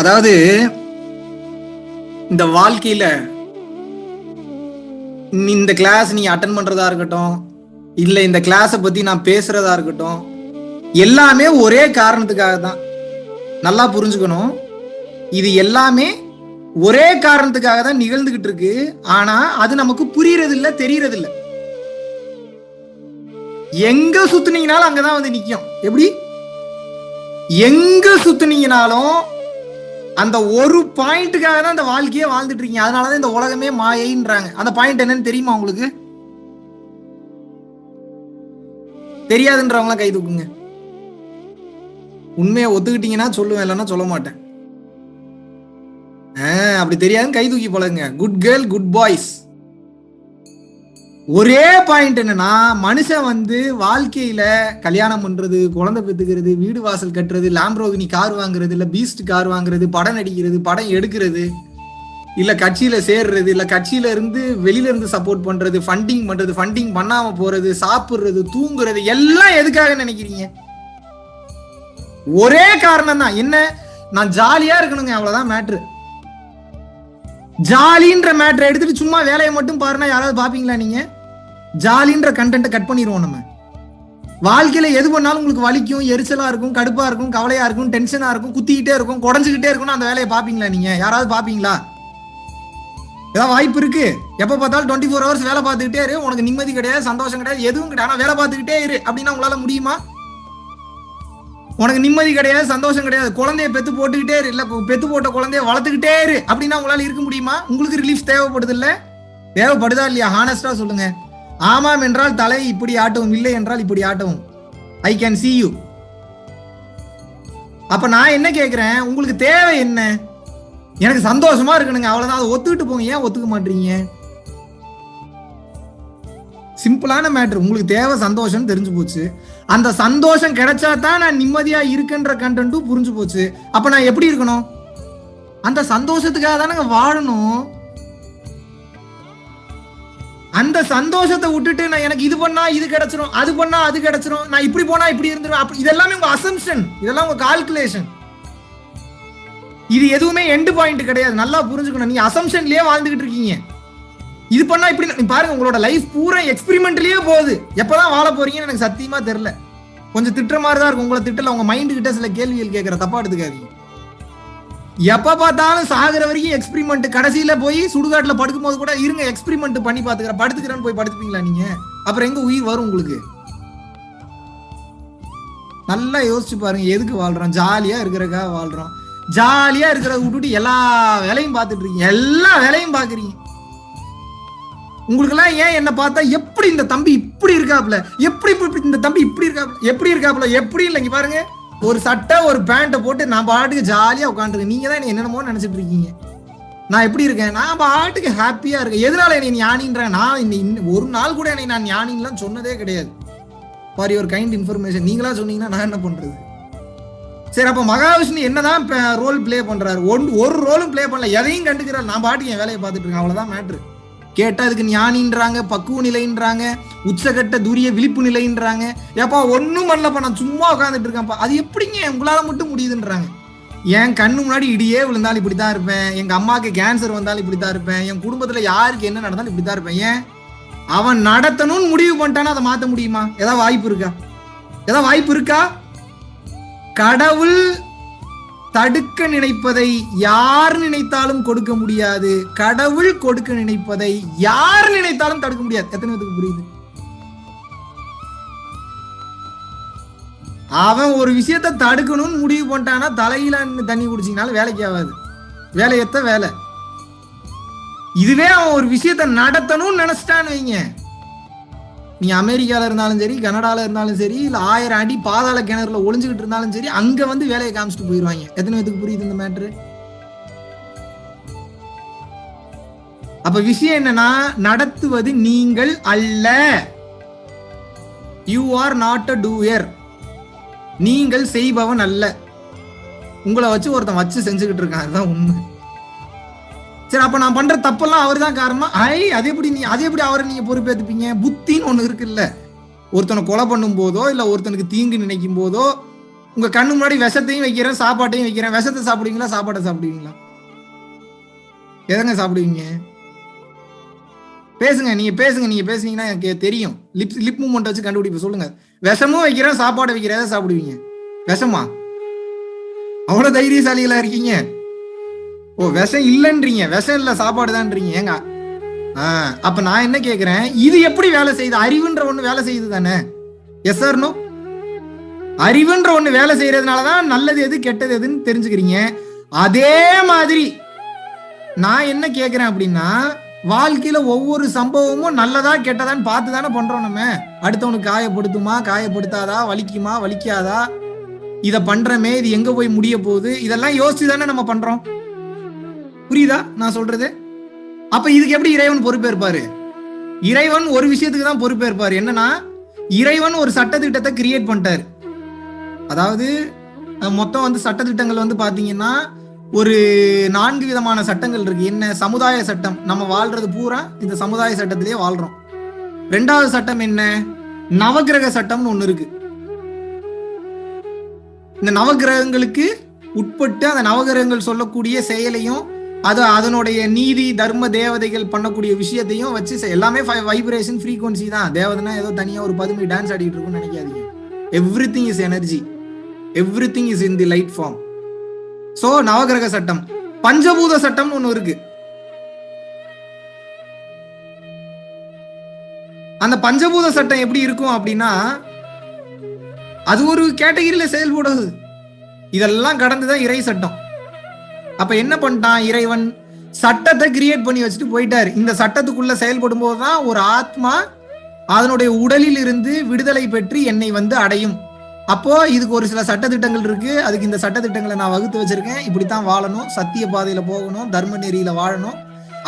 அதாவது இந்த வாழ்க்கையில இந்த கிளாஸ் நீ அட்டன் பண்றதா இருக்கட்டும், இல்ல இந்த கிளாஸை பத்தி நான் பேசுறதா இருக்கட்டும், எல்லாமே ஒரே காரணத்துக்காக தான். நல்லா புரிஞ்சுக்கணும், இது எல்லாமே ஒரே காரணத்துக்காக தான் நிகழ்ந்துகிட்டு இருக்கு. ஆனா அது நமக்கு புரியறது இல்ல, தெரியறது இல்ல. எங்க சுத்துனீங்கனாலும் அங்கதான் வந்து நிக்கும். எப்படி? எங்க சுத்துனீங்கனாலும் அந்த ஒரு பாயிண்ட்டுக்காக தான் அந்த வாழ்க்கையே வாழ்ந்துட்டு இருக்கீங்க. அதனாலதான் இந்த உலகமே மாயைன்றாங்க. அந்த பாயிண்ட் என்னன்னு தெரியுமா உங்களுக்கு? தெரியாதுன்றவங்களாம் கை தூக்குங்க. உண்மையை ஒத்துக்கிட்டீங்கன்னா சொல்லுவேன், இல்லைன்னா சொல்ல மாட்டேன். அப்படி தெரியாதுன்னு கை தூக்கி போலங்க. Good girl, good boys. ஒரே பாயிண்ட் என்னன்னா, மனுஷன் வந்து வாழ்க்கையில கல்யாணம் பண்றது, குழந்தை பெத்துக்கிறது, வீடு வாசல் கட்டுறது, லாம்ப்ரோகினி கார் வாங்குறது, இல்ல பீஸ்ட் கார் வாங்குறது, படம் நடிக்கிறது, படம் எடுக்கிறது, இல்ல கட்சியில சேர்றது, இல்ல கட்சியில இருந்து வெளியில இருந்து சப்போர்ட் பண்றது, ஃபண்டிங் பண்றது, ஃபண்டிங் பண்ணாம போறது, சாப்பிடுறது, தூங்குறது, எல்லாம் எதுக்காக நினைக்கிறீங்க? ஒரே காரணம் தான். என்ன? நான் ஜாலியா இருக்கணுங்க, அவ்வளவுதான் மேட்ரு. ஜாலின்ற மேட்டரை எடுத்துட்டு சும்மா வேலையை மட்டும் பாருன்னா யாராவது பாப்பீங்களா? நீங்க ஜாலின்ற கண்டென்ட்டை கட் பண்ணிடுவோம். நம்ம வாழ்க்கையில எது பண்ணாலும் உங்களுக்கு வலிக்கும், எரிச்சலா இருக்கும், கடுப்பா இருக்கும், கவலையா இருக்கும், டென்ஷனா இருக்கும், குத்திக்கிட்டே இருக்கும், குடஞ்சுக்கிட்டே இருக்கும். அந்த வேலையை பாப்பீங்களா? நீங்க யாராவது பாப்பீங்களா? ஏதாவது வாய்ப்பு இருக்கு? எப்ப பார்த்தாலும் 24 hours வேலை பார்த்துக்கிட்டே இரு, உனக்கு நிம்மதி கிடையாது, சந்தோஷம் கிடையாது, எதுவும் கிடையாது, ஆனா வேலை பார்த்துக்கிட்டே இரு அப்படின்னா உங்களால முடியுமா? உனக்கு நிம்மதி கிடையாது, சந்தோஷம் கிடையாது, குழந்தைய பெத்து போட்டுக்கிட்டே இரு, இல்ல பெத்து போட்ட குழந்தைய வளர்த்துக்கிட்டே இரு அப்படின்னா உங்களால இருக்க முடியுமா? உங்களுக்கு ரிலீஃப் தேவைப்படுது இல்ல? தேவைப்படுதா இல்லையா? ஹானஸ்டா சொல்லுங்க. ஆமாம் என்றால் தலை இப்படி ஆட்டவும், இல்லை என்றால் இப்படி ஆட்டவும். I can see you. அப்ப நான் என்ன கேட்கிறேன், உங்களுக்கு தேவை என்ன? எனக்கு சந்தோஷமா இருக்கணுங்க, அவ்வளவுதான். அதை ஒத்துக்கிட்டு போங்க. ஏன் ஒத்துக்க மாட்டீங்க? சிம்பிளான மேட்ரு. உங்களுக்கு தேவை சந்தோஷம் தெரிஞ்சு போச்சு. அந்த சந்தோஷம் கிடைச்சா தான் நான் நிம்மதியா இருக்குன்ற கண்டென்ட்டும் புரிஞ்சு போச்சு. அப்ப நான் எப்படி இருக்கணும்? அந்த சந்தோஷத்துக்காக தானே வாழணும். அந்த சந்தோஷத்தை விட்டுட்டு நான் எனக்கு இது பண்ணா இது கிடைச்சிரும், அது பண்ணா அது கிடைச்சிரும், நான் இப்படி போனா இப்படி இருந்துரும், இதெல்லாமே உங்க அசம்ஷன், இதெல்லாம் உங்க கால்குலேஷன். இது எதுவுமே எண்ட் பாயிண்ட் கிடையாது. நல்லா புரிஞ்சுக்கணும். நீங்க அசம்ஷன்லயே வாழ்ந்துகிட்டு இருக்கீங்க. இது பண்ணா இப்படி பாருங்க, உங்களோட லைஃப் பூரா எக்ஸ்பெரிமெண்ட்லயே போகுது. எப்பதான் வாழ போறீங்கன்னு எனக்கு சத்தியமா தெரியல. கொஞ்சம் திட்டுற மாதிரி தான் இருக்கும். உங்களை திட்டல, உங்க மைண்டு கிட்ட சில கேள்விகள் கேட்கிற, தப்பா எடுத்துக்காதீங்க. எப்ப பார்த்தாலும் சாகுற வரைக்கும் எக்ஸ்பெரிமெண்ட். கடைசியில போய் சுடுகாட்டுல படுக்கும் போது கூட இருங்க எக்ஸ்பெரிமெண்ட் பண்ணி பாத்துக்கிறேன், படுத்துக்கிறேன்னு போய் படுத்துப்பீங்களா நீங்க? அப்புறம் எங்க உயிர் வரும் உங்களுக்கு? நல்லா யோசிச்சு பாருங்க. எதுக்கு வாழ்றோம்? ஜாலியா இருக்கிறதுக்காக வாழ்றோம். ஜாலியா இருக்கிறத விட்டுட்டு எல்லா வேலையும் பார்த்துட்டு இருக்கீங்க, எல்லா வேலையும் பாக்குறீங்க. உங்களுக்கு எல்லாம் ஏன் என்ன பார்த்தா எப்படி இந்த தம்பி இப்படி இருக்காப்ல, எப்படி இந்த தம்பி இப்படி இருக்காப்ல, எப்படி இருக்காப்ல, எப்படி இல்லைங்க பாருங்க. ஒரு சட்டை ஒரு பேண்ட்டை போட்டு நான் பாட்டுக்கு ஜாலியா உட்காந்துருக்கேன். நீங்க தான் என்னென்னமோ நினைச்சிட்டு இருக்கீங்க. நான் எப்படி இருக்கேன்? நான் பாட்டுக்கு ஹாப்பியா இருக்கேன். எதனால என்னை ஞானின்றேன்? நான் ஒரு நாள் கூட என்னை நான் ஞானின்லாம் சொன்னதே கிடையாது. For your kind information. நீங்களா சொன்னீங்கன்னா நான் என்ன பண்றது? சரி, அப்ப மகாவிஷ்ணு என்னதான் ரோல் பிளே பண்றாரு? ஒரு ரோலும் பிளே பண்ணல, எதையும் கண்டுக்கிறாரு. நான் பாட்டுக்கு என் வேலையை பார்த்துட்டு இருக்கேன், அவ்வளவுதான் மேட்ரு. கேட்டா அதுக்கு ஞானின்றாங்க, பக்குவ நிலைன்றாங்க, உச்சகட்ட துரிய விழிப்பு நிலைன்றாங்க. ஏப்பா ஒன்னும் பண்ணலப்பா, நான் சும்மா உட்காந்துட்டு இருக்கேன்ப்பா. அது எப்படிங்க உங்களால மட்டும் முடியுதுன்றாங்க. என் கண்ணு முன்னாடி இடியே விழுந்தாலும் இப்படித்தான் இருப்பேன், எங்க அம்மாவுக்கு கேன்சர் வந்தாலும் இப்படித்தான் இருப்பேன், என் குடும்பத்துல யாருக்கு என்ன நடந்தாலும் இப்படித்தான் இருப்பேன். ஏன்? அவன் நடத்தணும்னு முடிவு பண்ணிட்டானா அதை மாத்த முடியுமா? ஏதாவது வாய்ப்பு இருக்கா? ஏதாவது வாய்ப்பு இருக்கா? கடவுள் தடுக்க நினைப்பதை யார் நினைத்தாலும் கொடுக்க முடியாது. கடவுள் கொடுக்க நினைப்பதை யார் நினைத்தாலும் தடுக்க முடியாது. எத்தனை பேருக்கு புரியுது? அவன் ஒரு விஷயத்தை தடுக்கணும்னு முடிவு பண்ணிட்டானா தலையில தண்ணி குடிச்சிங்கனாலும் வேலைக்கு ஆகாது. வேலையத்த வேலை. இதுவே அவன் ஒரு விஷயத்தை நடத்தணும்னு நினைச்சிட்டான்னு வைங்க, நீ அமெரிக்கால இருந்தாலும் சரி, கனடால இருந்தாலும் சரி, இல்ல 1000 அடி பாதாள கிணறுல ஒளிஞ்சுக்கிட்டு இருந்தாலும் சரி, அங்க வந்து வேலையை காமிச்சிட்டு போயிருவாங்க. எத்தனை பேருக்கு புரியுது இந்த மேட்ரு? அப்ப விஷயம் என்னன்னா, நடத்துவது நீங்கள் அல்ல. You are not a doer. நீங்கள் செய்பவன் அல்ல. உங்களை வச்சு ஒருத்தன் வச்சு செஞ்சுக்கிட்டு இருக்கான், அதுதான் உண்மை. சரி, அப்ப நான் பண்ற தப்பெல்லாம் அவர் தான் காரணம். அது எப்படி அவரை நீங்க பொறுப்பேற்றுப்பீங்க? புத்தின்னு ஒண்ணு இருக்குல்ல. ஒருத்தனை கொலை பண்ணும் போதோ இல்ல ஒருத்தனுக்கு தீங்கு நினைக்கும் போதோ உங்க கண்ணு முன்னாடி விஷத்தையும் வைக்கிறேன், சாப்பாட்டையும் வைக்கிறேன். விஷத்தை சாப்பிடுவீங்களா, சாப்பாட்டை சாப்பிடுவீங்களா? எதங்க சாப்பிடுவீங்க? பேசுங்க, நீங்க பேசுங்க. நீங்க பேசுனீங்கன்னா எனக்கு தெரியும். லிப் மூமெண்ட் வச்சு கண்டுபிடிப்ப. சொல்லுங்க. விஷமும் வைக்கிறேன், சாப்பாடு வைக்கிறேன், எதை சாப்பிடுவீங்க? விஷமா? அவ்வளவு தைரியசாலிகளா இருக்கீங்க? ஓ, விஷம் இல்லைன்றீங்க. விஷம் இல்ல, சாப்பாடு தான்றீங்க. ஏங்க அப்ப நான் என்ன கேக்குறேன், இது எப்படி வேலை செய்யுது? அறிவுன்ற ஒண்ணு வேலை செய்யுது தானே? S R no? அறிவுன்ற ஒண்ணு வேலை செய்யறதுனாலதான் நல்லது எது கெட்டது எதுன்னு தெரிஞ்சுக்கிறீங்க. அதே மாதிரி நான் என்ன கேக்குறேன் அப்படின்னா, வாழ்க்கையில ஒவ்வொரு சம்பவமும் நல்லதா கெட்டதான்னு பார்த்து தானே பண்றோம். நம்ம அடுத்தவனுக்கு காயப்படுத்துமா, காயப்படுத்தாதா, வலிக்குமா, வலிக்காதா, இத பண்றமே, இது எங்க போய் முடிய போகுது, இதெல்லாம் யோசிச்சு தானே நம்ம பண்றோம். புரியுதா நான் சொல்றது? அப்ப இதுக்கு எப்படி இறைவன் பொறுப்பேற்பாரு? இறைவன் ஒரு விஷயத்துக்கு தான் பொறுப்பேற்பாரு. என்னன்னா, இறைவன் ஒரு சட்டத்திட்டத்தை கிரியேட் பண்ணிட்டாரு. அதாவது மொத்தம் வந்து சட்டத்திட்டங்கள் வந்து பாத்தீங்கன்னா ஒரு 4 விதமான சட்டங்கள் இருக்கு. என்ன? சமுதாய சட்டம். நம்ம வாழ்றது பூரா இந்த சமுதாய சட்டத்திலேயே வாழ்றோம். 2வது சட்டம் என்ன? நவகிரக சட்டம்னு ஒண்ணு இருக்கு. இந்த நவகிரகங்களுக்கு உட்பட்டு அந்த நவகிரகங்கள் சொல்லக்கூடிய செயலையும் அதனுடைய நீதி தர்ம தேவதைகள் பண்ணக்கூடிய விஷயத்தையும் வச்சு எல்லாமே வைப்ரேஷன் ஃப்ரீக்வன்சி தான். தேவதைனா ஏதோ தனியா ஒரு 10 டான்ஸ் ஆடிட்டு இருக்கும்னு நினைக்காதீங்க. Everything is energy, everything is in the light form. So நவகிரக சட்டம். பஞ்சபூத சட்டம்னு ஒண்ணு இருக்கு. அந்த பஞ்சபூத சட்டம் எப்படி இருக்கும் அப்படின்னா, அது ஒரு கேட்டகிரியில செயல்படுது. இதெல்லாம் கடந்துதான் இறை சட்டம். அப்ப என்ன பண்ணிட்டான் இறைவன்? சட்டத்தை கிரியேட் பண்ணி வச்சுட்டு போயிட்டாரு. இந்த சட்டத்துக்குள்ள செயல்படும் போதுதான் ஒரு ஆத்மா அதனுடைய உடலில் இருந்து விடுதலை பெற்று என்னை வந்து அடையும். அப்போ இதுக்கு ஒரு சில சட்டத்திட்டங்கள் இருக்கு. அதுக்கு இந்த சட்டத்திட்டங்களை நான் வகுத்து வச்சிருக்கேன். இப்படித்தான் வாழணும், சத்திய பாதையில போகணும், தர்ம நெறியில வாழணும்.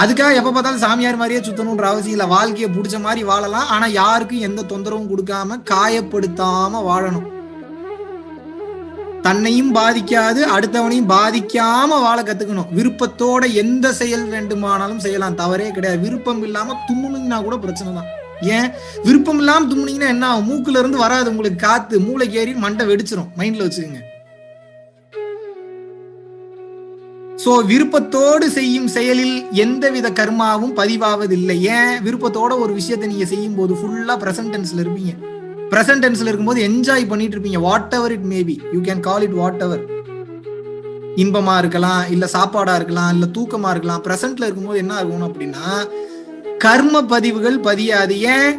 அதுக்காக எப்ப பார்த்தாலும் சாமியார் மாதிரியே சுத்தணும்ன்ற அவசியம் இல்ல. வாழ்க்கையை பிடிச்ச மாதிரி வாழலாம். ஆனா யாருக்கும் எந்த தொந்தரவும் கொடுக்காம, காயப்படுத்தாம வாழணும். தன்னையும் பாதிக்காது, அடுத்தவனையும் பாதிக்காம வாழ கத்துக்கணும். விருப்பத்தோட எந்த செயல் வேண்டுமானாலும் செய்யலாம், தவறே கிடையாது. விருப்பம் இல்லாம தும்முனீங்கன்னா கூட பிரச்சனை தான். ஏன்? விருப்பம் இல்லாம தும்முனீங்கன்னா என்ன ஆகும்? மூக்குல இருந்து வராது உங்களுக்கு காத்து, மூளைக்கு ஏறி மண்டை வெடிச்சிரும். மைண்ட்ல வச்சுக்கோங்க. சோ விருப்பத்தோடு செய்யும் செயலில் எந்தவித கர்மாவும் பதிவாவதில்லை. ஏன்? விருப்பத்தோட ஒரு விஷயத்தை நீங்க செய்யும் போது ஃபுல்லா பிரசன்ட் டென்ஸ்ல இருப்பீங்க. பிரசன்ட் டென்ஸ்ல இருக்கும்போது என்ஜாய் பண்ணிட்டு இருப்பீங்க. Whatever it maybe, you can call it whatever. இன்பமா இருக்கலாம், இல்ல சாப்பாடா இருக்கலாம், இல்ல தூக்கமா இருக்கலாம். பிரசன்ட்ல இருக்கும்போது என்ன ஆகும் அப்படின்னா, கர்ம பதிவுகள் பதியாது. ஏன்?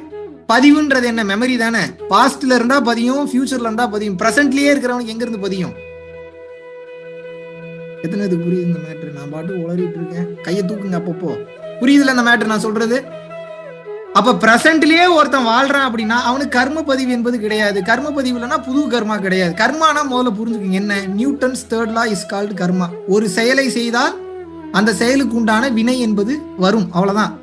பதிவுன்றது என்ன? மெமரி தானே. பாஸ்ட்ல இருந்தா பதியும், ஃபியூச்சர்ல இருந்தா பதியும். பிரசன்ட்லயே இருக்கிறவனுக்கு எங்க இருந்து பதியும்? எத்தனை புரியுது இந்த மேட்ரு? நான் பாட்டு உளறிட்டு இருக்கேன். கையை தூக்குங்க அப்பப்போ. புரியுதுல இந்த மேட்ரு நான் சொல்றது? அப்ப பிரசன்ட்லயே ஒருத்தன் வாழ்றான் அப்படின்னா அவனுக்கு கர்ம பதிவு என்பது கிடையாது. கர்ம பதிவு இல்லைன்னா புது கர்மா கிடையாது. கர்மானா முதல்ல புரிஞ்சுக்கங்க என்ன. Newton's 3rd law is called karma. ஒரு செயலை செய்தால் அந்த செயலுக்கு உண்டான வினை என்பது வரும், அவ்வளவுதான்.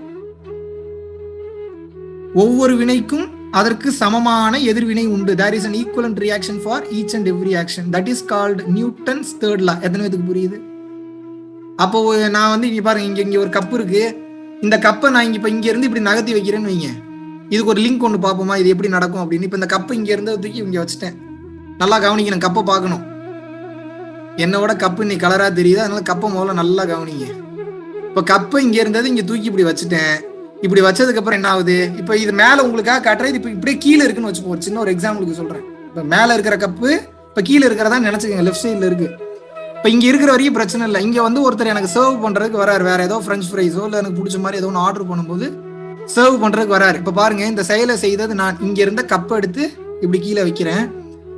ஒவ்வொரு வினைக்கும் அதற்கு சமமான எதிர்வினை உண்டு. there is an equivalent reaction for each and every action. that is called Newton's 3rd law. எத்தனை பேருக்கு புரியுது? அப்போ நான் வந்து இங்க பாருங்க, இங்க ஒரு கப்பு இருக்கு. இந்த கப்பை நான் இப்ப இங்க இருந்து இப்படி நகர்த்தி வைக்கிறேன்னு வைங்க. இதுக்கு ஒரு லிங்க் ஒன்று பார்ப்போமா, இது எப்படி நடக்கும் அப்படின்னு. இப்ப இந்த கப்பை இங்க இருந்து தூக்கி இங்க வச்சுட்டேன். நல்லா கவனிக்கணும், கப்பை பார்க்கணும். என்னோட கப்பு இன்னைக்கு கலரா தெரியுது, அதனால கப்பை முதல்ல நல்லா கவனிங்க. இப்ப கப்பை இங்க இருந்தது இங்க தூக்கி இப்படி வச்சுட்டேன். இப்படி வச்சதுக்கு அப்புறம் என்ன ஆகுது? இப்ப இது மேல உங்களுக்காக காட்டுறது. இப்ப இப்படியே கீழே இருக்குன்னு வச்சுப்போம். சின்ன ஒரு எக்ஸாம்பிளுக்கு சொல்றேன். இப்ப மேல இருக்கிற கப்பு இப்ப கீழே இருக்கிறதா நினைச்சுக்கோங்க. லெஃப்ட் சைட்ல இருக்கு. இப்ப இங்க இருக்கிற வரையும் பிரச்சனை இல்லை. இங்க வந்து ஒருத்தர் எனக்கு சர்வ் பண்றதுக்கு வராரு. வேற ஏதோ பிரெஞ்ச் ஃப்ரைஸோ இல்ல எனக்கு பிடிச்ச மாதிரி ஏதோ ஒன்று ஆர்டர் பண்ணும்போது சர்வ் பண்றதுக்கு வராரு. இப்ப பாருங்க, இந்த செயலை செய்தது நான். இங்க இருந்த கப்பை எடுத்து இப்படி கீழே வைக்கிறேன்.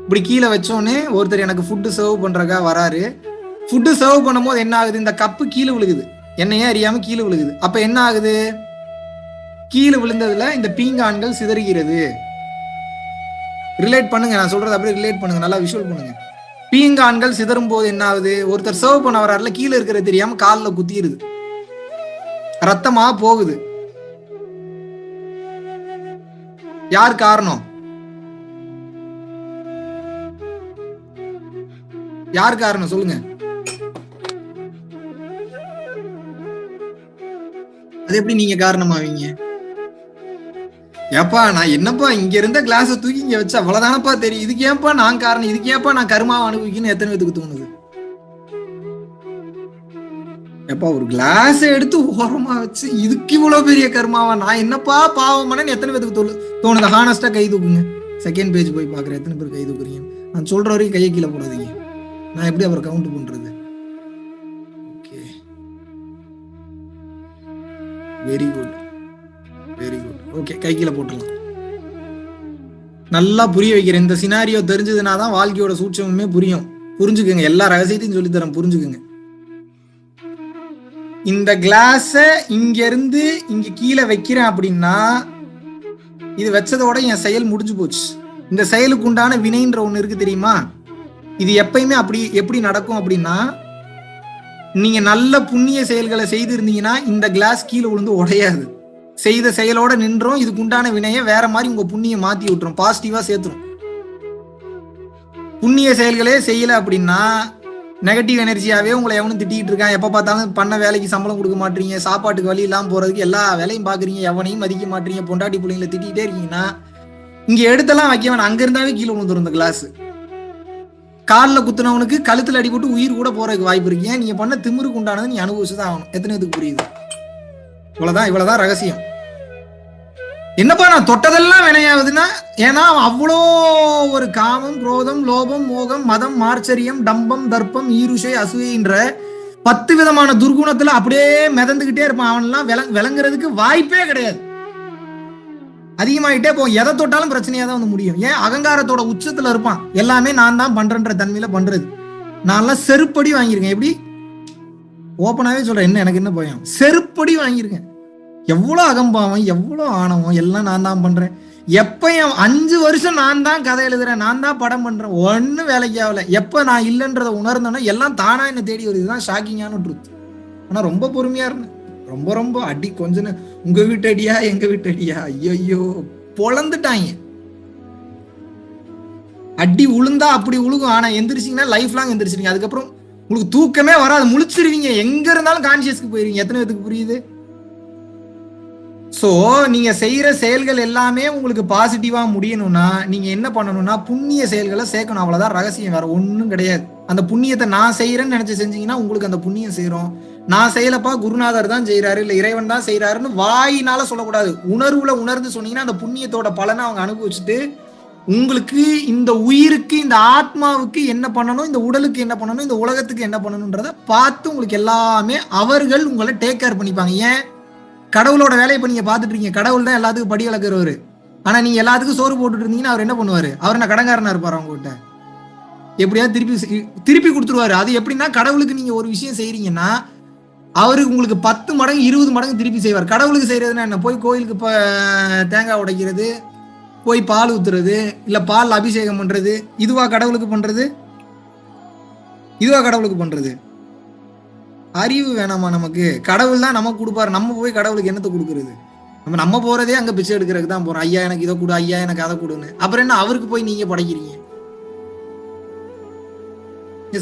இப்படி கீழே வச்சோன்னே ஒருத்தர் எனக்கு ஃபுட்டு சர்வ் பண்றதுக்காக வராரு. ஃபுட்டு சர்வ் பண்ணும் போது என்ன ஆகுது? இந்த கப்பு கீழே விழுகுது. என்னையே அறியாம கீழே விழுகுது. அப்ப என்ன ஆகுது? கீழே விழுந்ததுல இந்த பீங்கான்கள் சிதறுகிறது. ரிலேட் பண்ணுங்க, நான் சொல்றது அப்படியே ரிலேட் பண்ணுங்க, நல்லா விஷுவல் பண்ணுங்க. பீங்கான்கள் சிதறும் போது என்ன ஆகுது? ஒருத்தர் சர்வ் பண்ண வர்றாருல, கீழே இருக்கிறது தெரியாம காலில் குத்திடுது, ரத்தமா போகுது. யார் காரணம்? யார் காரணம் சொல்லுங்க. அது எப்படி நீங்க காரணமாவீங்க? ஏப்பா நான் என்னப்பா இங்க இருந்த கிளாஸை தூக்கி இங்க வச்சு அவ்வளவுதானப்பா தெரியும், இதுக்கு ஏன்ப்பா நான் காரணம், இதுக்கு ஏன்ப்பா நான் கருமாவை அனுபவிக்கணும்னு எத்தனை பேத்துக்கு தோணுது? எப்பா ஒரு கிளாஸ் எடுத்து ஓரமா வச்சு இதுக்கு இவ்வளவு பெரிய கர்மாவா, நான் என்னப்பா பாவம் பண்ணேன்னு எத்தனை பேத்துக்கு தோணுது? ஹானஸ்டா கை தூக்குங்க. செகண்ட் பேஜ் போய் பாக்குறேன் எத்தனை பேர் கை தூக்குறீங்க. நான் சொல்ற வரைக்கும் கையை கீழே போடாதீங்க, நான் எப்படி அவர் கவுண்ட் பண்றது? Okay, very good very good. Okay, கை கீழே போட்டுலாம். நல்லா புரிய வைக்கிறேன். இந்த சினாரியோ தெரிஞ்சதுனா தான் வாழ்க்கையோட சூட்சமுமே புரியும். புரிஞ்சுக்குங்க, எல்லா ரகசியத்தையும் சொல்லித்தரேன், புரிஞ்சுக்குங்க. இந்த கிளாஸ இங்க இருந்து இங்க கீழே வைக்கிறேன் அப்படின்னா இது வச்சதோட என் செயல் முடிஞ்சு போச்சு. இந்த செயலுக்கு உண்டான வினைன்ற ஒண்ணு இருக்கு தெரியுமா? இது எப்பயுமே அப்படி எப்படி நடக்கும் அப்படின்னா, நீங்க நல்ல புண்ணிய செயல்களை செய்து இருந்தீங்கன்னா இந்த கிளாஸ் கீழே விழுந்து உடையாது. செய்த செயலோட நின்றோம். இதுக்கு உண்டான வினையை வேற மாதிரி உங்க புண்ணிய மாத்தி விட்டுரும், பாசிட்டிவா சேர்த்துரும். புண்ணிய செயல்களே செய்யல அப்படின்னா நெகட்டிவ் எனர்ஜியாவே உங்களை எவனும் திட்டிட்டு இருக்கான். எப்ப பார்த்தாலும் பண்ண வேலைக்கு சம்பளம் கொடுக்க மாட்டீங்க, சாப்பாட்டுக்கு வழி இல்லாம போறதுக்கு எல்லா வேலையும் பாக்குறீங்க, எவனையும் மதிக்க மாட்டீங்க, பொண்டாட்டி பிள்ளைங்களை திட்டிகிட்டே இருக்கீங்கன்னா இங்க எடுத்தெல்லாம் வைக்க வேணாம், அங்க இருந்தாவே கீழே விழுந்துரும் இந்த கிளாஸ். காலில் குத்துனவனுக்கு கழுத்துல அடிபட்டு உயிர் கூட போறதுக்கு வாய்ப்பு இருக்கு. ஏன் நீங்க பண்ண திமிருக்கு உண்டானது நீ அனுபவிச்சுதான் ஆகணும். எத்தனை பேருக்கு புரியுது? இவ்வளவுதான் ரகசியம். என்னப்பா நான் தொட்டதெல்லாம் வினையாவதுன்னா, ஏன்னா அவ்வளோ ஒரு காமம், குரோதம், லோபம், மோகம், மதம், மார்ச்சரியம், டம்பம், தர்ப்பம், ஈருஷை, அசூயன்ற 10 விதமான துர்குணத்துல அப்படியே மிதந்துகிட்டே இருப்பான். அவன்லாம் விளங்குறதுக்கு வாய்ப்பே கிடையாது. அதிகமாயிட்டே போகும். எதை தொட்டாலும் பிரச்சனையா தான் வந்து முடியும். ஏன்? அகங்காரத்தோட உச்சத்துல இருப்பான். எல்லாமே நான் தான் பண்றேன்ற தன்மையில பண்றது. நான்லாம் செருப்படி வாங்கியிருக்கேன். எப்படி? ஓப்பனாவே சொல்றேன், என்ன எனக்கு என்ன பயம், செருப்படி வாங்கியிருக்கேன். எவ்வளவு அகம்பாவம், எவ்வளவு ஆணவம், எல்லாம் நான் தான் பண்றேன். எப்ப 5 வருஷம் நான் தான் கதை எழுதுறேன், நான் தான் படம் பண்றேன், ஒன்னும் வேலைக்கு ஆகல. எப்ப நான் இல்லைன்றத உணர்ந்தோன்னா எல்லாம் தானா என்ன தேடி வருது. இதுதான் ஷாக்கிங்கான ட்ரூத். ஆனா ரொம்ப பொறுமையா இருந்தேன். ரொம்ப ரொம்ப அடி கொஞ்சம், உங்க வீட்டு அடியா எங்க வீட்டு அடியா, ஐயோ பொழந்துட்டாங்க. அடி உளுந்தா அப்படி உழுகும். ஆனா எந்திரிச்சிங்கன்னா லைஃப் லாங் எந்திரிச்சிருங்க. அதுக்கப்புறம் உங்களுக்கு தூக்கமே வராது, முழிச்சிருவீங்க. எங்க இருந்தாலும் கான்சியஸ்க்கு போயிருவீங்க. எத்தனை பேருக்கு புரியுது? சோ நீங்க செய்யற செயல்கள் எல்லாமே உங்களுக்கு பாசிட்டிவா முடியணும்னா நீங்க என்ன பண்ணணும்னா புண்ணிய செயல்களை சேர்க்கணும். அவ்வளவுதான் ரகசியம், வேற ஒண்ணும் கிடையாது. அந்த புண்ணியத்தை நான் செய்யறேன்னு நினைச்சு செஞ்சீங்கன்னா உங்களுக்கு அந்த புண்ணியம் செய்யறோம். நான் செய்யலப்பா, குருநாதர் தான் செய்யறாரு, இல்ல இறைவன் தான் செய்யறாருன்னு வாயினால சொல்லக்கூடாது. உணர்வுல உணர்ந்து சொன்னீங்கன்னா அந்த புண்ணியத்தோட பலனை அவங்க அனுபவிச்சுட்டு உங்களுக்கு இந்த உயிருக்கு, இந்த ஆத்மாவுக்கு என்ன பண்ணணும், இந்த உடலுக்கு என்ன பண்ணணும், இந்த உலகத்துக்கு என்ன பண்ணணும்ன்றத பார்த்து உங்களுக்கு எல்லாமே அவர்கள் உங்களை டேக் கேர் பண்ணிப்பாங்க. ஏன்? கடவுளோட வேலையை இப்ப நீங்க பாத்துட்டு இருக்கீங்க. கடவுள் தான் எல்லாத்துக்கும் படி வளர்க்கிறவரு. ஆனா நீங்க எல்லாத்துக்கும் சோறு போட்டுட்டு இருந்தீங்கன்னா அவர் என்ன பண்ணுவாரு? அவர் என்ன கடங்காரனா இருப்பாரு? அவங்ககிட்ட எப்படியாவது திருப்பி கொடுத்துருவாரு. அது எப்படின்னா, கடவுளுக்கு நீங்க ஒரு விஷயம் செய்யறீங்கன்னா அவருக்கு உங்களுக்கு 10 மடங்கு 20 மடங்கு திருப்பி செய்வார். கடவுளுக்கு செய்யறதுன்னா என்ன? போய் கோயிலுக்கு தேங்காய் உடைக்கிறது, போய் பால் ஊத்துறது, இல்ல பால் அபிஷேகம் பண்றது, இதுவா கடவுளுக்கு பண்றது? இதுவா கடவுளுக்கு பண்றது? அறிவு வேணாமா நமக்கு? கடவுள் தான் நமக்கு கொடுப்பாரு. நம்ம போய் கடவுளுக்கு என்னத்தை கொடுக்கறது? நம்ம போறதே அங்க பிச்சை எடுக்கிறதுக்கு தான் போறோம். ஐயா எனக்கு இதை கொடு, ஐயா எனக்கு அதை கொடுன்னு. அப்புறம் என்ன அவருக்கு போய் நீங்க படைக்கிறீங்க?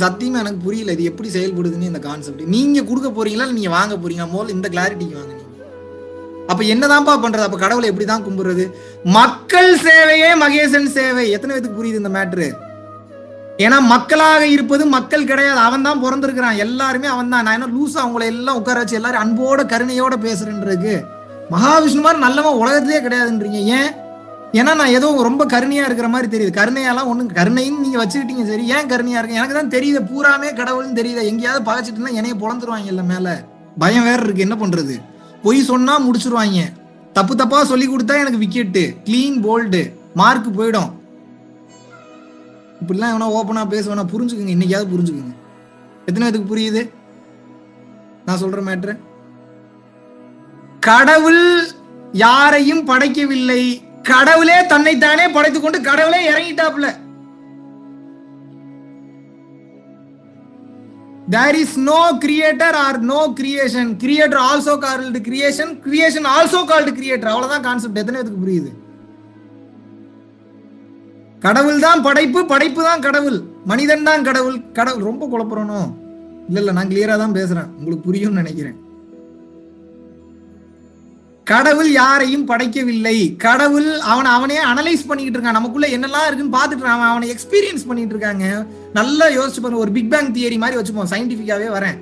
சத்தியமா எனக்கு புரியல இது எப்படி செயல்படுதுன்னு இந்த கான்செப்ட். நீங்க கொடுக்க போறீங்களா நீங்க வாங்க போறீங்களா? முதல்ல இந்த கிளாரிட்டிக்கு வாங்க. நீங்க அப்ப என்னதான்ப்பா பண்றது? அப்ப கடவுளை எப்படிதான் கும்பிடுறது? மக்கள் சேவையே மகேசன் சேவை. எத்தனை பேருக்கு புரியுது இந்த மேட்ரு? ஏன்னா மக்களாக இருப்பது மக்கள் கிடையாது, அவன் தான் பிறந்திருக்கிறான். எல்லாருமே அவன் தான். நான் என்ன லூசா அவங்களை எல்லாம் உட்கார வச்சு எல்லாரும் அன்போட கருணையோட பேசுறேன்றதுக்கு? மகாவிஷ்ணு மாதிரி நல்லவன் உலகத்திலே கிடையாதுன்றீங்க. ஏன்? ஏன்னா நான் ஏதோ ரொம்ப கருணையா இருக்கிற மாதிரி தெரியுது. கருணையெல்லாம் ஒண்ணும், கருணைன்னு நீங்க வச்சுக்கிட்டீங்க சரி. ஏன் கருணையா இருக்கு? எனக்கு தான் தெரியுது பூராமே கடவுள்னு தெரியுது. எங்கேயாவது பகைச்சிட்டுனா என்னைய பொழந்துருவாங்க இல்ல மேல. பயம் வேற இருக்கு, என்ன பண்றது? பொய் சொன்னா முடிச்சிருவாங்க. தப்பு தப்பா சொல்லி கொடுத்தா எனக்கு விக்கெட்டு, கிளீன் போல்டு, மார்க் போயிடும். இப்படிலாம் எவனா ஓப்பனா பேசுவேனா? புரிஞ்சுக்குங்க, இன்னைக்காவது புரிஞ்சுக்குங்க. எத்தனை பேருக்கு புரியுது நான் சொல்ற மேட்ரு? கடவுள் யாரையும் படைக்கவில்லை, கடவுளே தன்னைத்தானே படைத்துக் கொண்டு கடவுளே இறங்கிட்டாப்ல. There is no creator or no creation. Creator also called creation. Creation also called creator. அவ்வளவுதான் கான்செப்ட். எத்தனை பேருக்கு புரியுது? கடவுள் தான் படைப்பு, படைப்பு தான் கடவுள், மனிதன் தான் கடவுள். கடவுள் ரொம்ப குழப்பறணும். இல்ல நான் கிளியரா தான் பேசுறேன், உங்களுக்கு புரியும்னு நினைக்கிறேன். கடவுள் யாரையும் படைக்கவில்லை. கடவுள் அவனே அனலைஸ் பண்ணிக்கிட்டு இருக்கான். நமக்குள்ள என்னெல்லாம் இருக்குன்னு பார்த்துட்டு அவனை எக்ஸ்பீரியன்ஸ் பண்ணிட்டு இருக்காங்க. நல்லா யோசிச்சு பாருங்க. ஒரு பிக் பேங் தியரி மாதிரி வச்சுப்போம், சயின்டிபிக்காவே வரேன்.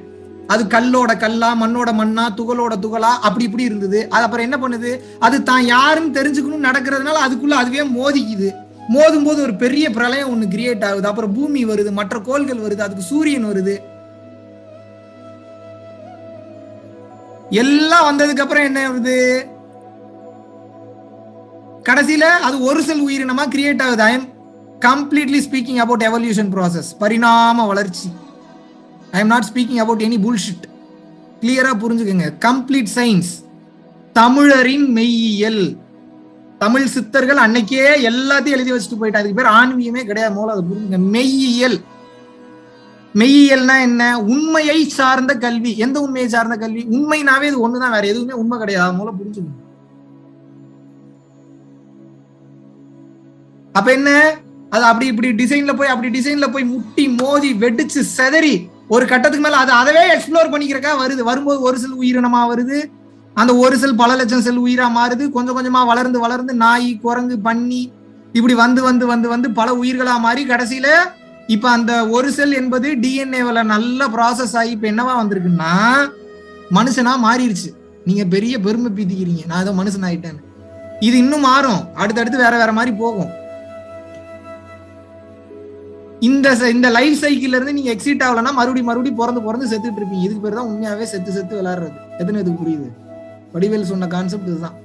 அது கல்லோட கல்லா, மண்ணோட மண்ணா, துகளோட துகளா, அப்படி இப்படி இருந்தது. அது அப்புறம் என்ன பண்ணுது, அது தான் யாருன்னு தெரிஞ்சுக்கணும் நடக்கிறதுனால அதுக்குள்ள அதுவே மோதிக்குது. மோதும் போது ஒரு பெரிய பிரளயம் ஒண்ணு கிரியேட் ஆகுது. அப்புறம் பூமி வருது, மற்ற கோள்கள் வருது, அதுக்கு சூரியன் வருது. எல்லாம் வந்ததுக்கு அப்புறம் என்ன ஆகுது, கடைசியில அது ஒரு செல் உயிரினமா கிரியேட் ஆகுது. I am completely speaking about evolution process, பரிணாம வளர்ச்சி. I am not speaking about any bullshit. கிளியரா புரிஞ்சுக்கங்க. கம்ப்ளீட் சயின்ஸ், தமிழரின் மெய்யியல். தமிழ் சித்தர்கள் அன்னைக்கே எல்லாத்தையும் எழுதி வச்சுட்டு போயிட்டாங்க. அதுக்கு பேர் ஆன்மீகமே கிடையாது. மூலம் அதை புரிஞ்சுங்க. மெய்யியல். மெய்யியல்னா என்ன? உண்மையை சார்ந்த கல்வி. எந்த உண்மையை சார்ந்த கல்வி? உண்மைனாவே இது ஒண்ணுதான், வேற எதுவுமே உண்மை கிடையாது. மூலம் புரிஞ்சுக்கணும். அப்ப என்ன, அது அப்படி இப்படி டிசைன்ல போய் முட்டி மோதி வெடிச்சு செதறி ஒரு கட்டத்துக்கு மேல அது அதவே எக்ஸ்ப்ளோர் பண்ணிக்கிறக்கா வருது. வரும்போது ஒரு செல் உயிரினமா வருது. அந்த ஒரு செல் பல லட்சம் செல் உயிரா மாறுது. கொஞ்சம் கொஞ்சமா வளர்ந்து நாய், குரங்கு, பன்னி, இப்படி வந்து பல உயிர்களா மாறி கடைசியில இப்ப அந்த ஒரு செல் என்பது டிஎன்ஏல நல்ல ப்ராசஸ் ஆகி இப்ப என்னவா வந்திருக்குன்னா மனுஷனா மாறிடுச்சு. நீங்க பெரிய பெருமை பீத்திக்கிறீங்க, நான் ஏதோ மனுஷன் ஆயிட்டேன்னு. இது இன்னும் மாறும், அடுத்தடுத்து வேற மாதிரி போகும். இந்த லைஃப் சைக்கிள் இருந்து நீங்க எக்ஸிட் ஆகலன்னா மறுபடியும் பிறந்து செத்துட்டு இருப்பீங்க. இதுக்கு பேர் தான் உண்மையாவே செத்து விளையாடுறது. எத்தனை இதுக்கு புரியுது? வடிவேல் சொன்ன கான்செப்ட் இதுதான்.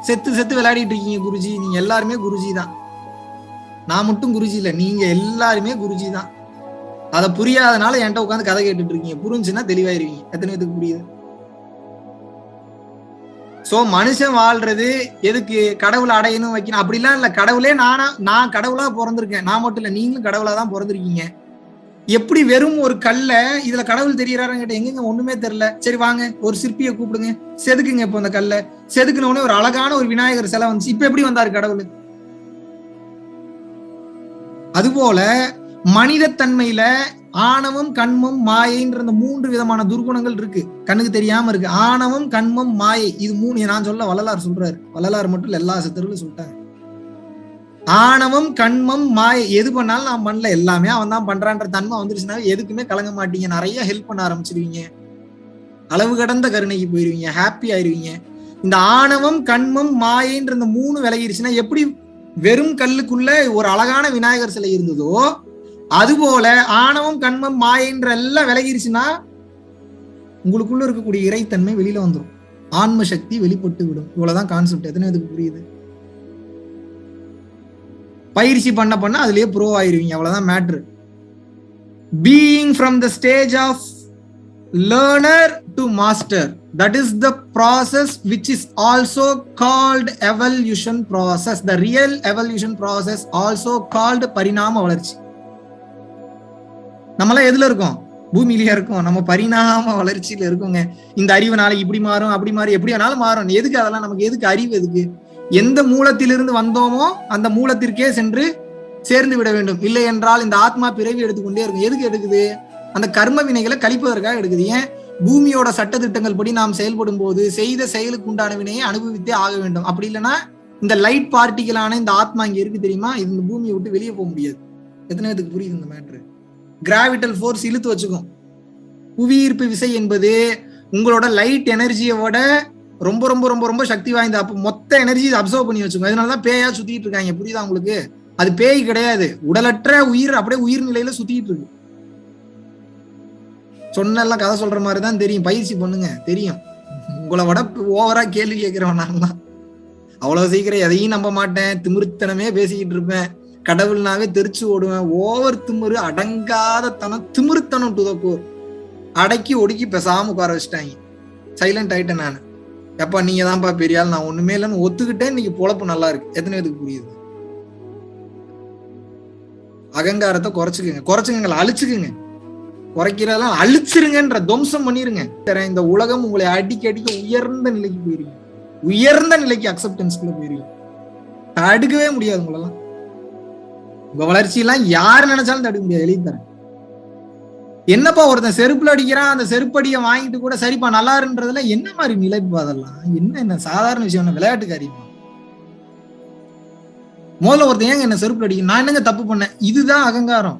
செத்து விளையாடிட்டு இருக்கீங்க குருஜி. நீங்க எல்லாருமே குருஜி தான். நான் மட்டும் குருஜி இல்ல, நீங்க எல்லாருமே குருஜி தான். அதை புரியாதனால என்கிட்ட உட்காந்து கதை கேட்டுட்டு இருக்கீங்க. புரிஞ்சுன்னா தெளிவாயிருவீங்க. எத்தனை இதுக்கு புரியுது? சோ மனுஷன் வாழ்றது எதுக்கு? கடவுளை அடையணும், வைக்கணும், அப்படிலாம் இல்ல. கடவுளே நான் கடவுளா பிறந்திருக்கேன். நான் மட்டும் இல்ல, நீங்களும் கடவுளா தான் பிறந்திருக்கீங்க. எப்படி வெறும் ஒரு கல்ல இதுல கடவுள் தெரியறாருன்னு கேட்ட எங்க ஒண்ணுமே தெரியல. சரி வாங்க ஒரு சிற்பியை கூப்பிடுங்க, செதுக்குங்க. இப்போ அந்த கல்ல செதுக்குனோடனே ஒரு அழகான ஒரு விநாயகர் சிலை வந்துச்சு. இப்ப எப்படி வந்தாரு கடவுள்? அதுபோல மனித தன்மையில ஆணவம், கண்மம், மாயைன்ற இந்த 3 விதமான துர்குணங்கள் இருக்கு. கண்ணுக்கு தெரியாம இருக்கு. ஆணவம், கண்மம், மாயை, இது 3 நான் சொல்ல வள்ளலார் சொல்றாரு. வள்ளலார் மட்டும் இல்ல, எல்லா சித்தர்களும் சொல்லிட்டாங்க. ஆணவம், கண்மம், மாயை, எது பண்ணாலும் நான் பண்ணல, எல்லாமே அவன் தான் பண்றான்ற தன்மை வந்துருச்சுன்னா எதுக்குமே கலங்க மாட்டீங்க. நிறைய ஹெல்ப் பண்ண ஆரம்பிச்சிருவீங்க. அளவு கடந்த கருணைக்கு போயிருவீங்க. ஹாப்பி ஆயிருவீங்க. இந்த ஆணவம், கண்மம், மாயைன்ற இந்த 3 விலகிருச்சுன்னா எப்படி வெறும் கல்லுக்குள்ள ஒரு அழகான விநாயகர் சிலை இருந்ததோ அதுபோல ஆணவம், கண்மம், மாயைன்ற எல்லாம் விலகிருச்சுன்னா உங்களுக்குள்ள இருக்கக்கூடிய இறைத்தன்மை வெளியில வந்துடும். ஆன்ம சக்தி வெளிப்பட்டு விடும். இவ்வளவுதான் கான்செப்ட். எத்தனை இதுக்கு புரியுது? பயிற்சி பண்ண அதுலயே ப்ரோ ஆயிருவீங்க. அவ்வளவுதான் matter. Being from the stage of learner to master, that is the process which is also called evolution process. The real evolution process also called பரிணாம வளர்ச்சி. நம்மளாம் எதுல இருக்கோம்? பூமியிலேயே இருக்கும். நம்ம பரிணாம வளர்ச்சியில இருக்கோங்க. இந்த அறிவு நாளைக்கு இப்படி மாறும், அப்படி மாறும், எப்படி வேணாலும் மாறும். எதுக்கு அதெல்லாம்? நமக்கு எதுக்கு அறிவு? எதுக்கு? எந்த மூலத்திலிருந்து வந்தோமோ அந்த மூலத்திற்கே சென்று சேர்ந்து விட வேண்டும். இல்லை என்றால் இந்த ஆத்மா பிறவி எடுத்துக்கொண்டே இருக்கும். எதுக்கு எடுக்குது? அந்த கர்ம வினைகளை கழிப்பதற்காக எடுக்குது. ஏன்? பூமியோட சட்ட திட்டங்கள் படி நாம் செயல்படும் போது செய்த செயலுக்கு உண்டான வினையை அனுபவித்தே ஆக வேண்டும். அப்படி இல்லைன்னா இந்த லைட் பார்ட்டிகளான இந்த ஆத்மா இங்க இருக்கு தெரியுமா, இது இந்த பூமியை விட்டு வெளியே போக முடியாது. எத்தனை பேருக்கு புரியுது இந்த மேட்ரு? கிராவிட்டல் ஃபோர்ஸ் இழுத்து வச்சுக்கும். புவியீர்ப்பு விசை என்பது உங்களோட லைட் எனர்ஜியோட ரொம்ப ரொம்ப ரொம்ப ரொம்ப சக்தி வாய்ந்த. அப்போ மொத்த எனர்ஜி அப்சர்வ் பண்ணி வச்சுக்கோங்க. அதனாலதான் பேயா சுத்திட்டு இருக்காங்க. புரியுதா உங்களுக்கு? அது பேய் கிடையாது, உடலற்ற உயிர் அப்படியே உயிர் நிலையில சுத்திட்டு இருக்கு. சொன்னெல்லாம் கதை சொல்ற மாதிரிதான் தெரியும். பயிற்சி பண்ணுங்க, தெரியும். உங்களை விட ஓவரா கேள்வி கேட்கிறவன் நான் தான். அவ்வளவு சீக்கிரம் எதையும் நம்ப மாட்டேன். திமிர்த்தனமே பேசிக்கிட்டு இருப்பேன். கடவுள்னாவே தெரிச்சு ஓடுவேன். ஓவர் திமிரு, அடங்காத தனம், திமிர்த்தனம் டு த கோர். அடக்கி ஒடுக்கி பேசாம உட்கார வச்சுட்டாங்க. சைலண்ட் ஆயிட்டேன் நான். எப்பா நீங்க தான்ப்பா பெரிய ஆள், நான் ஒண்ணுமே இல்லைன்னு ஒத்துக்கிட்டேன். இன்னைக்கு பொழப்பு நல்லா இருக்கு. எத்தனை பேருக்கு புரியுது? அகங்காரத்தை குறைச்சுக்குங்க, அழிச்சுக்குங்க. குறைக்கிறதெல்லாம் அழிச்சிருங்கன்ற, துவம்சம் பண்ணிருங்க. இந்த உலகம் உங்களை அடிக்க உயர்ந்த நிலைக்கு போயிருங்க. உயர்ந்த நிலைக்கு அக்செப்டன்ஸ்குள்ள போயிருங்க. தடுக்கவே முடியாது உங்களெல்லாம். உங்க வளர்ச்சி எல்லாம் யாரு நினைச்சாலும் தடுக்க முடியாது. எழுதி தரேன். என்னப்பா ஒருத்தன் செருப்புல அடிக்கிறான், அந்த செருப்படியை வாங்கிட்டு கூட சரிப்பா நல்லா இருன்றதுல என்ன மாதிரி நிலைப்பா அதெல்லாம்? என்ன சாதாரண விஷயம், விளையாட்டு காரியமா? முதல்ல ஒருத்தன் ஏங்க என்ன செருப்புல அடிக்கும், நான் என்னங்க தப்பு பண்ணேன்? இதுதான் அகங்காரம்.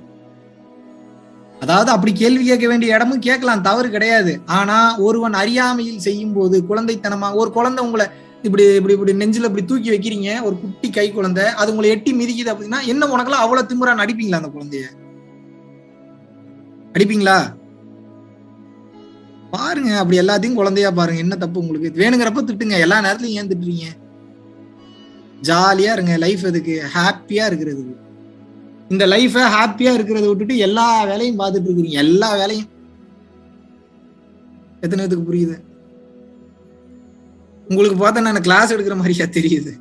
அதாவது அப்படி கேள்வி கேட்க வேண்டிய இடமும் கேட்கலாம், தவறு கிடையாது. ஆனா ஒருவன் அறியாமையில் செய்யும் போது, குழந்தைத்தனமா ஒரு குழந்தை உங்களை இப்படி இப்படி இப்படி நெஞ்சில இப்படி தூக்கி வைக்கிறீங்க, ஒரு குட்டி கை குழந்தை, அது உங்களை எட்டி மிதிக்குது அப்படின்னா என்ன உனக்கெல்லாம் அவ்வளவு திமிரான்னு அடிப்பீங்களா? அந்த குழந்தைய அடிப்பீங்களா? பாருங்க, அப்படி எல்லாத்தையும் குழந்தையா பாருங்க. என்ன தப்பு உங்களுக்கு? வேணுங்கிறப்ப திட்டுங்க, எல்லா நேரத்துலயும் ஏன் திட்டுறீங்க? ஜாலியா இருங்க. லைஃப் எதுக்கு? ஹாப்பியா இருக்கிறதுக்கு. இந்த லைஃப ஹாப்பியா இருக்கிறத விட்டுட்டு எல்லா வேலையும் பார்த்துட்டு இருக்கிறீங்க. எல்லா வேலையும் எத்தனை பேத்துக்கு புரியுது? உங்களுக்கு பார்த்தா நான் கிளாஸ் எடுக்கிற மாதிரியா தெரியுது?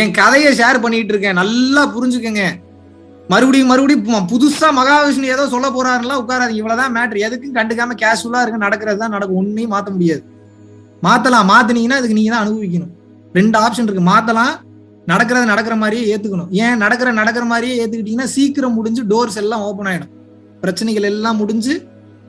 என் கதையை ஷேர் பண்ணிட்டு இருக்கேன், நல்லா புரிஞ்சுக்கங்க. மறுபடியும் புதுசா மகாவிஷ்ணு ஏதோ சொல்ல போறாருலாம் உட்காராது. இவ்வளவுதான் மேட்ரு. எதுக்கும் கண்டுக்காம கேஷுவலா இருக்கு, நடக்கிறது தான் நடக்கும். ஒன்னையும் மாத்த முடியாது. மாத்தலாம், மாத்தினீங்கன்னா அதுக்கு நீங்க தான் அனுபவிக்கணும். 2 ஆப்ஷன் இருக்கு. மாத்தலாம், நடக்கிறது நடக்கிற மாதிரியே ஏத்துக்கணும். ஏன் நடக்கிற மாதிரியே ஏத்துக்கிட்டீங்கன்னா சீக்கிரம் முடிஞ்சு டோர்ஸ் எல்லாம் ஓப்பன் ஆயிடும். பிரச்சனைகள் எல்லாம் முடிஞ்சு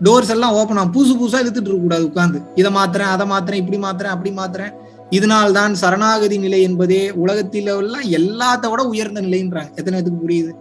டோர்ஸ் எல்லாம் ஓப்பன் ஆகும். புதுசா இழுத்துட்டு இருக்க கூடாது உட்கார்ந்து. இதை மாத்துறேன், அதை மாத்துறேன், இப்படி மாத்துறேன், அப்படி மாத்துறேன். இதனால்தான் சரணாகதி நிலை என்பதே உலகத்தில எல்லாம் எல்லாத்த விட உயர்ந்த நிலைன்றாங்க. எத்தனை பேத்துக்கு புரியுது?